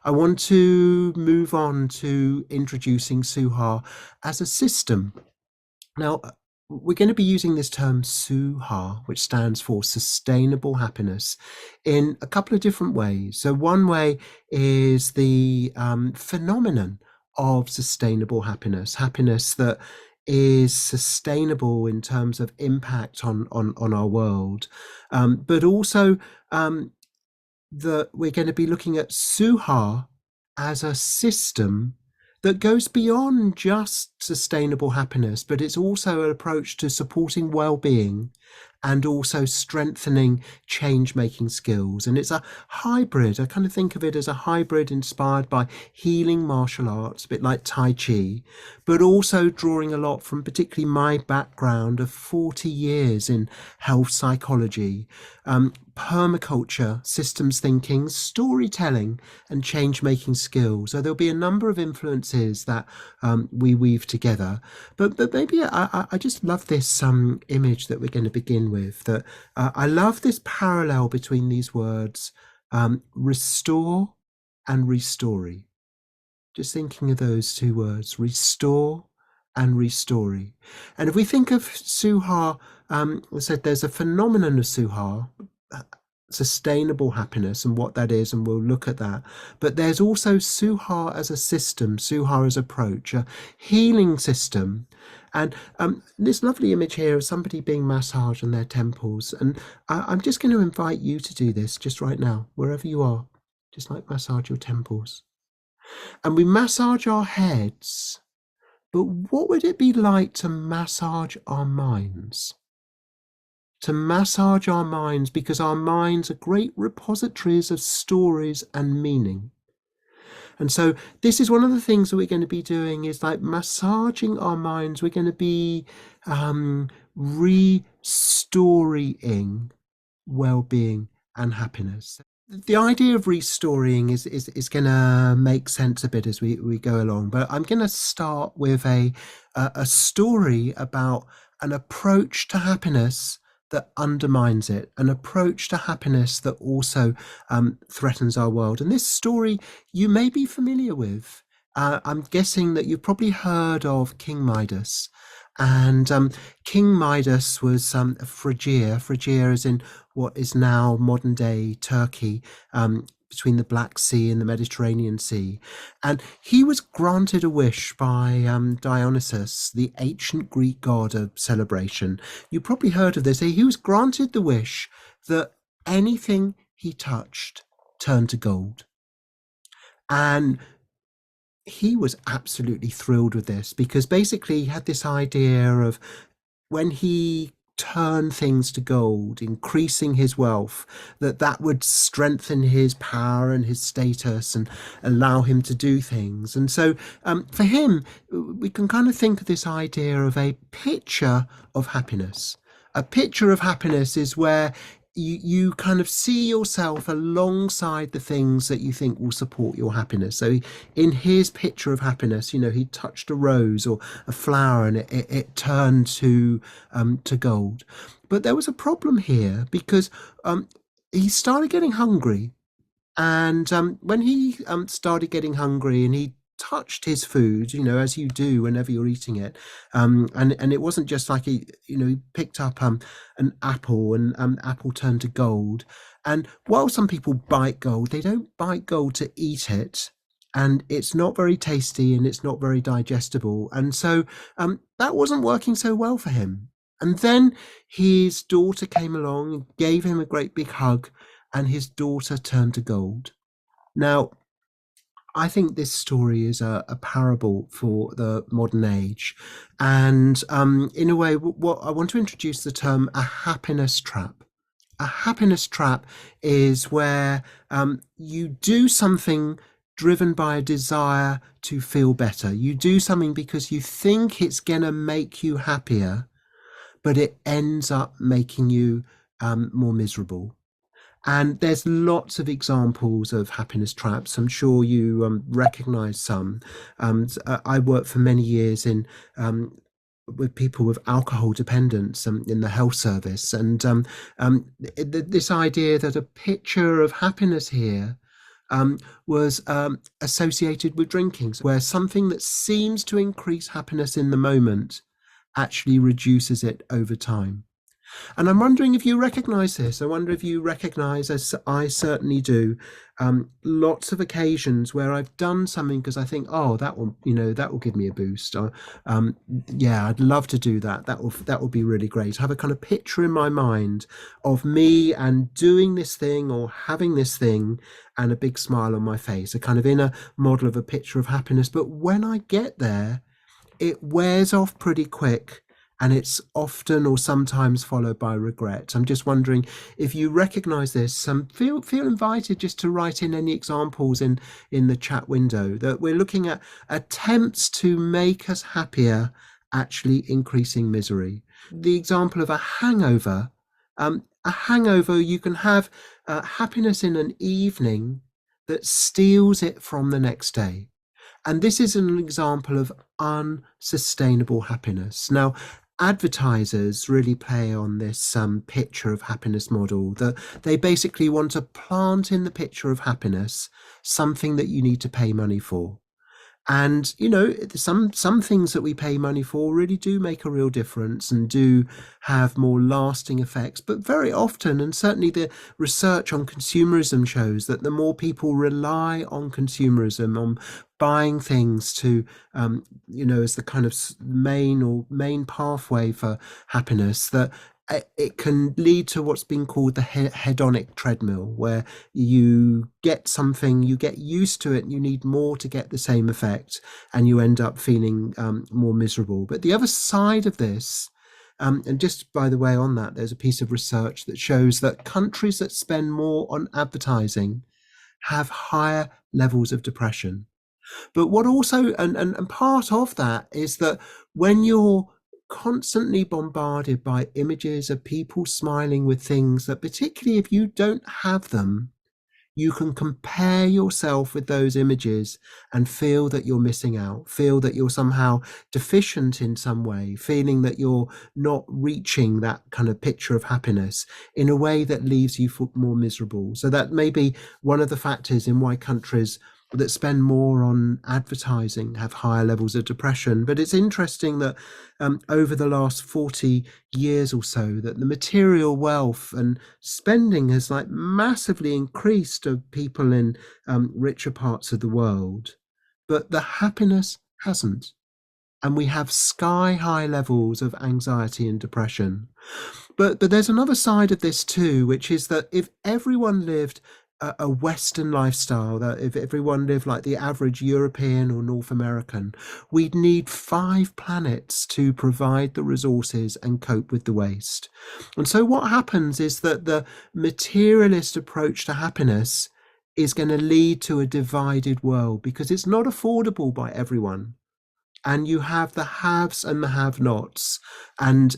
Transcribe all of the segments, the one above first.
I want to move on to introducing Suha as a system. Now, we're going to be using this term Suha, which stands for sustainable happiness, in a couple of different ways. So, one way is the phenomenon of sustainable happiness, happiness that is sustainable in terms of impact on our world, but also that we're going to be looking at Suha as a system that goes beyond just sustainable happiness, but it's also an approach to supporting well-being and also strengthening change-making skills. And it's a hybrid. I kind of think of it as a hybrid inspired by healing martial arts, a bit like Tai Chi, but also drawing a lot from particularly my background of 40 years in health psychology, permaculture, systems thinking, storytelling, and change-making skills. So there'll be a number of influences that we weave together. But maybe I just love this image that we're going to begin with. That I love this parallel between these words, restore and restory. Just thinking of those two words, restore and restory. And if we think of Suha, I said there's a phenomenon of Suha, sustainable happiness and what that is, and we'll look at that. But there's also Suha as a system, Suha as approach, a healing system. And this lovely image here of somebody being massaged on their temples. And I'm just going to invite you to do this just right now, wherever you are. Just like massage your temples. And we massage our heads, but what would it be like to massage our minds? To massage our minds, because our minds are great repositories of stories and meaning. And so this is one of the things that we're going to be doing, is like massaging our minds. We're going to be restorying well-being and happiness. The idea of restoring is going to make sense a bit as we go along, but I'm going to start with a story about an approach to happiness that undermines it, an approach to happiness that also threatens our world. And this story you may be familiar with. I'm guessing that you've probably heard of King Midas. And King Midas was Phrygia. Phrygia is in what is now modern day Turkey, between the Black Sea and the Mediterranean Sea. And he was granted a wish by Dionysus, the ancient Greek god of celebration. You probably heard of this. He was granted the wish that anything he touched turned to gold. And he was absolutely thrilled with this, because basically he had this idea of when he turned things to gold, increasing his wealth, that would strengthen his power and his status and allow him to do things. And so for him, we can kind of think of this idea of a picture of happiness. A picture of happiness is where you kind of see yourself alongside the things that you think will support your happiness. So in his picture of happiness, he touched a rose or a flower and it turned to gold. But there was a problem here, because he started getting hungry. And when he started getting hungry and he touched his food, as you do whenever you're eating it, and it wasn't just like he picked up an apple, and apple turned to gold. And while some people bite gold, they don't bite gold to eat it, and it's not very tasty and it's not very digestible. And so that wasn't working so well for him. And then his daughter came along and gave him a great big hug, and his daughter turned to gold. Now, I think this story is a parable for the modern age. And in a way, what I want to introduce the term a happiness trap. A happiness trap is where you do something driven by a desire to feel better. You do something because you think it's going to make you happier, but it ends up making you more miserable. And there's lots of examples of happiness traps. I'm sure you recognize some. I worked for many years with people with alcohol dependence in the health service. And this idea that a picture of happiness here um, was associated with drinking, where something that seems to increase happiness in the moment actually reduces it over time. And I'm wondering if you recognize this. I wonder if you recognize, as I certainly do, lots of occasions where I've done something because I think, oh, that will, that will give me a boost. Or, um, yeah, I'd love to do that. That will be really great. I have a kind of picture in my mind of me and doing this thing or having this thing and a big smile on my face, a kind of inner model of a picture of happiness. But when I get there, it wears off pretty quick, and it's often or sometimes followed by regret. I'm just wondering if you recognize this. Feel invited just to write in any examples in the chat window, that we're looking at attempts to make us happier actually increasing misery. The example of a hangover, you can have happiness in an evening that steals it from the next day. And this is an example of unsustainable happiness. Now, advertisers really play on this picture of happiness model, that they basically want to plant in the picture of happiness something that you need to pay money for. And some things that we pay money for really do make a real difference and do have more lasting effects. But very often, and certainly the research on consumerism shows, that the more people rely on consumerism, on buying things to as the kind of main pathway for happiness, that it can lead to what's been called the hedonic treadmill, where you get something, you get used to it, and you need more to get the same effect, and you end up feeling more miserable. But the other side of this, and just by the way, on that, there's a piece of research that shows that countries that spend more on advertising have higher levels of depression. But what also, and part of that is that when you're constantly bombarded by images of people smiling with things that, particularly if you don't have them, you can compare yourself with those images and feel that you're missing out, feel that you're somehow deficient in some way, feeling that you're not reaching that kind of picture of happiness in a way that leaves you more miserable. So that may be one of the factors in why countries that spend more on advertising have higher levels of depression. But it's interesting that over the last 40 years or so, that the material wealth and spending has like massively increased of people in richer parts of the world, but the happiness hasn't. And we have sky high levels of anxiety and depression. But there's another side of this too, which is that if everyone lived a Western lifestyle, that if everyone lived like the average European or North American, we'd need 5 planets to provide the resources and cope with the waste. And so what happens is that the materialist approach to happiness is going to lead to a divided world, because it's not affordable by everyone. And you have the haves and the have-nots, and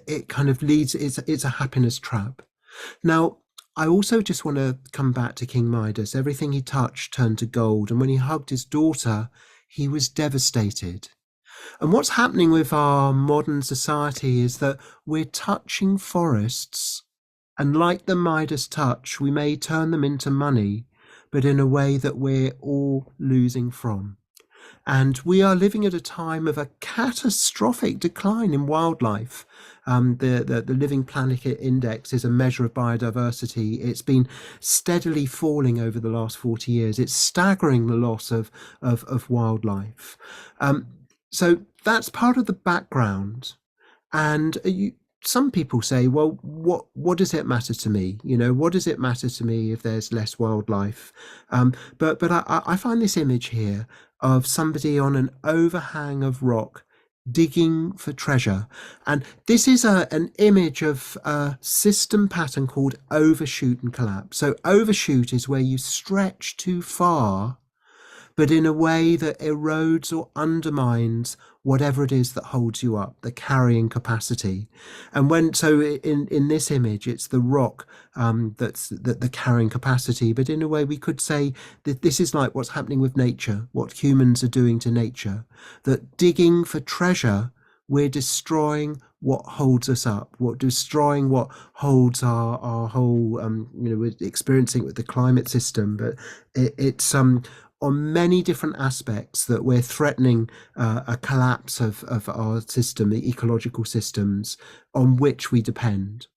it kind of leads, it's a happiness trap. Now, I also just want to come back to King Midas. Everything he touched turned to gold, and when he hugged his daughter, he was devastated. And what's happening with our modern society is that we're touching forests, and like the Midas touch, we may turn them into money, but in a way that we're all losing from. And we are living at a time of a catastrophic decline in wildlife. The Living Planet Index is a measure of biodiversity. It's been steadily falling over the last 40 years. It's staggering, the loss of wildlife. So that's part of the background. And some people say, well, what does it matter to me? What does it matter to me if there's less wildlife? But I find this image here of somebody on an overhang of rock digging for treasure. And this is an image of a system pattern called overshoot and collapse. So overshoot is where you stretch too far, but in a way that erodes or undermines whatever it is that holds you up, the carrying capacity. And in this image, it's the rock that's the carrying capacity. But in a way, we could say that this is like what's happening with nature, what humans are doing to nature, that digging for treasure we're destroying what holds us up, what destroying what holds our whole we're experiencing with the climate system, but it's on many different aspects that we're threatening a collapse of our system, the ecological systems on which we depend.